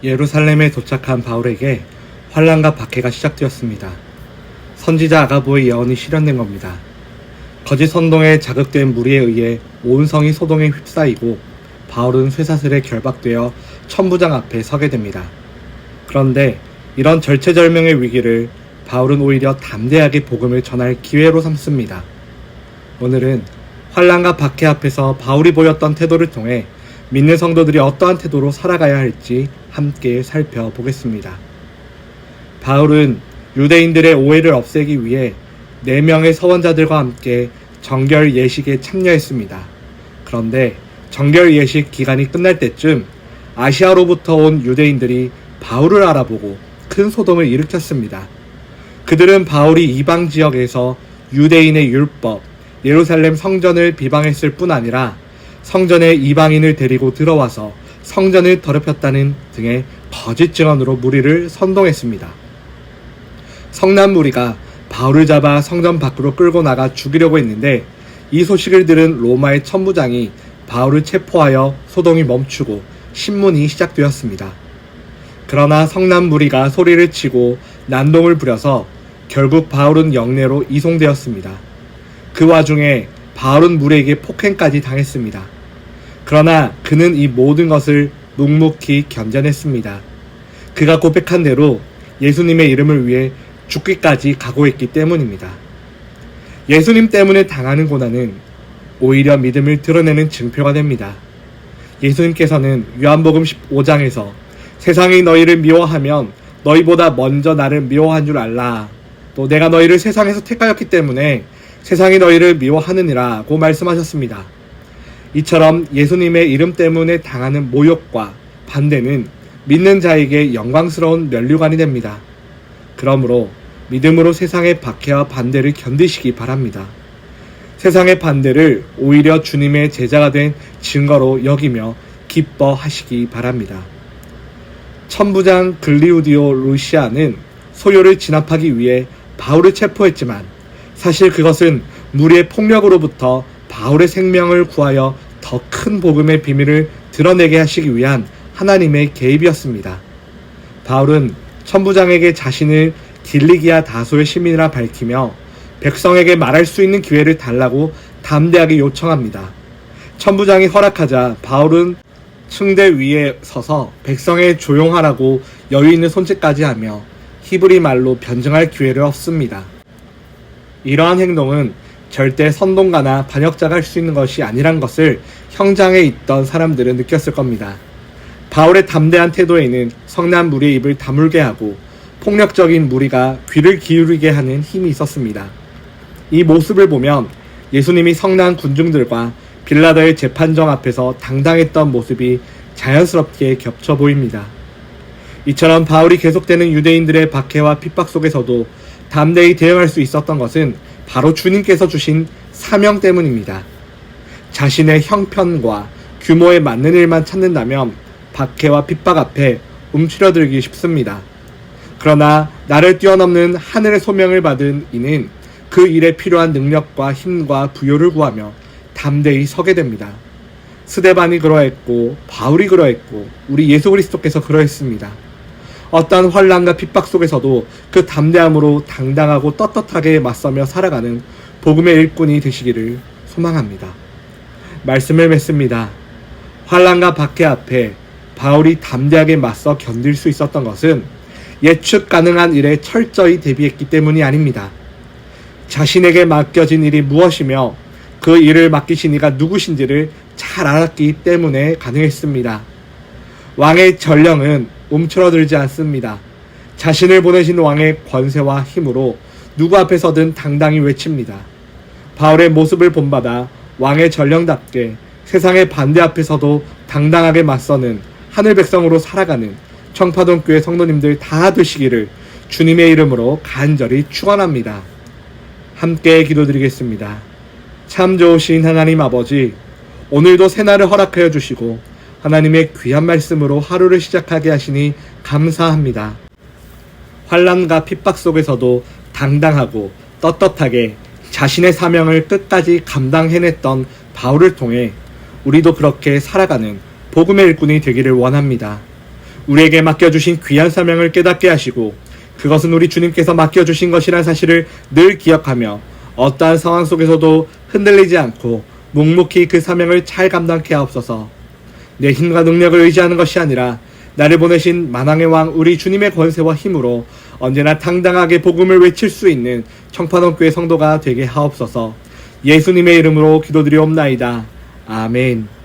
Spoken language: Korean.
예루살렘에 도착한 바울에게 환난과 박해가 시작되었습니다. 선지자 아가보의 예언이 실현된 겁니다. 거짓 선동에 자극된 무리에 의해 온 성이 소동에 휩싸이고 바울은 쇠사슬에 결박되어 천부장 앞에 서게 됩니다. 그런데 이런 절체절명의 위기를 바울은 오히려 담대하게 복음을 전할 기회로 삼습니다. 오늘은 환난과 박해 앞에서 바울이 보였던 태도를 통해 믿는 성도들이 어떠한 태도로 살아가야 할지 함께 살펴보겠습니다. 바울은 유대인들의 오해를 없애기 위해 4명의 서원자들과 함께 정결 예식에 참여했습니다. 그런데 정결 예식 기간이 끝날 때쯤 아시아로부터 온 유대인들이 바울을 알아보고 큰 소동을 일으켰습니다. 그들은 바울이 이방 지역에서 유대인의 율법, 예루살렘 성전을 비방했을 뿐 아니라 성전에 이방인을 데리고 들어와서 성전을 더럽혔다는 등의 거짓 증언으로 무리를 선동했습니다. 성난 무리가 바울을 잡아 성전 밖으로 끌고 나가 죽이려고 했는데 이 소식을 들은 로마의 천부장이 바울을 체포하여 소동이 멈추고 신문이 시작되었습니다. 그러나 성난 무리가 소리를 치고 난동을 부려서 결국 바울은 영내로 이송되었습니다. 그 와중에 바울은 무리에게 폭행까지 당했습니다. 그러나 그는 이 모든 것을 묵묵히 견뎌냈습니다. 그가 고백한 대로 예수님의 이름을 위해 죽기까지 각오했기 때문입니다. 예수님 때문에 당하는 고난은 오히려 믿음을 드러내는 증표가 됩니다. 예수님께서는 요한복음 15장에서 세상이 너희를 미워하면 너희보다 먼저 나를 미워한 줄 알라. 또 내가 너희를 세상에서 택하였기 때문에 세상이 너희를 미워하느니라고 말씀하셨습니다. 이처럼 예수님의 이름 때문에 당하는 모욕과 반대는 믿는 자에게 영광스러운 면류관이 됩니다. 그러므로 믿음으로 세상의 박해와 반대를 견디시기 바랍니다. 세상의 반대를 오히려 주님의 제자가 된 증거로 여기며 기뻐하시기 바랍니다. 천부장 글리우디오 루시아는 소요를 진압하기 위해 바울을 체포했지만 사실 그것은 무리의 폭력으로부터 바울의 생명을 구하여 더 큰 복음의 비밀을 드러내게 하시기 위한 하나님의 개입이었습니다. 바울은 천부장에게 자신을 길리기아 다소의 시민이라 밝히며 백성에게 말할 수 있는 기회를 달라고 담대하게 요청합니다. 천부장이 허락하자 바울은 층대 위에 서서 백성에 조용하라고 여유 있는 손짓까지 하며 히브리 말로 변증할 기회를 얻습니다. 이러한 행동은 절대 선동가나 반역자가 할 수 있는 것이 아니란 것을 현장에 있던 사람들은 느꼈을 겁니다. 바울의 담대한 태도에는 성난 무리의 입을 다물게 하고 폭력적인 무리가 귀를 기울이게 하는 힘이 있었습니다. 이 모습을 보면 예수님이 성난 군중들과 빌라도의 재판정 앞에서 당당했던 모습이 자연스럽게 겹쳐 보입니다. 이처럼 바울이 계속되는 유대인들의 박해와 핍박 속에서도 담대히 대응할 수 있었던 것은 바로 주님께서 주신 사명 때문입니다. 자신의 형편과 규모에 맞는 일만 찾는다면 박해와 핍박 앞에 움츠러들기 쉽습니다. 그러나 나를 뛰어넘는 하늘의 소명을 받은 이는 그 일에 필요한 능력과 힘과 부요를 구하며 담대히 서게 됩니다. 스데반이 그러했고 바울이 그러했고 우리 예수 그리스도께서 그러했습니다. 어떠한 환난과 핍박 속에서도 그 담대함으로 당당하고 떳떳하게 맞서며 살아가는 복음의 일꾼이 되시기를 소망합니다. 말씀을 맺습니다. 환난과 박해 앞에 바울이 담대하게 맞서 견딜 수 있었던 것은 예측 가능한 일에 철저히 대비했기 때문이 아닙니다. 자신에게 맡겨진 일이 무엇이며 그 일을 맡기신 이가 누구신지를 잘 알았기 때문에 가능했습니다. 왕의 전령은 움츠러들지 않습니다. 자신을 보내신 왕의 권세와 힘으로 누구 앞에서든 당당히 외칩니다. 바울의 모습을 본받아 왕의 전령답게 세상의 반대 앞에서도 당당하게 맞서는 하늘 백성으로 살아가는 청파동교회 성도님들 다 되시기를 주님의 이름으로 간절히 축원합니다. 함께 기도드리겠습니다. 참 좋으신 하나님 아버지, 오늘도 새날을 허락하여 주시고 하나님의 귀한 말씀으로 하루를 시작하게 하시니 감사합니다. 환난과 핍박 속에서도 당당하고 떳떳하게 자신의 사명을 끝까지 감당해냈던 바울을 통해 우리도 그렇게 살아가는 복음의 일꾼이 되기를 원합니다. 우리에게 맡겨주신 귀한 사명을 깨닫게 하시고 그것은 우리 주님께서 맡겨주신 것이란 사실을 늘 기억하며 어떠한 상황 속에서도 흔들리지 않고 묵묵히 그 사명을 잘 감당케 하옵소서. 내 힘과 능력을 의지하는 것이 아니라 나를 보내신 만왕의 왕 우리 주님의 권세와 힘으로 언제나 당당하게 복음을 외칠 수 있는 청파동교회 성도가 되게 하옵소서. 예수님의 이름으로 기도드리옵나이다. 아멘.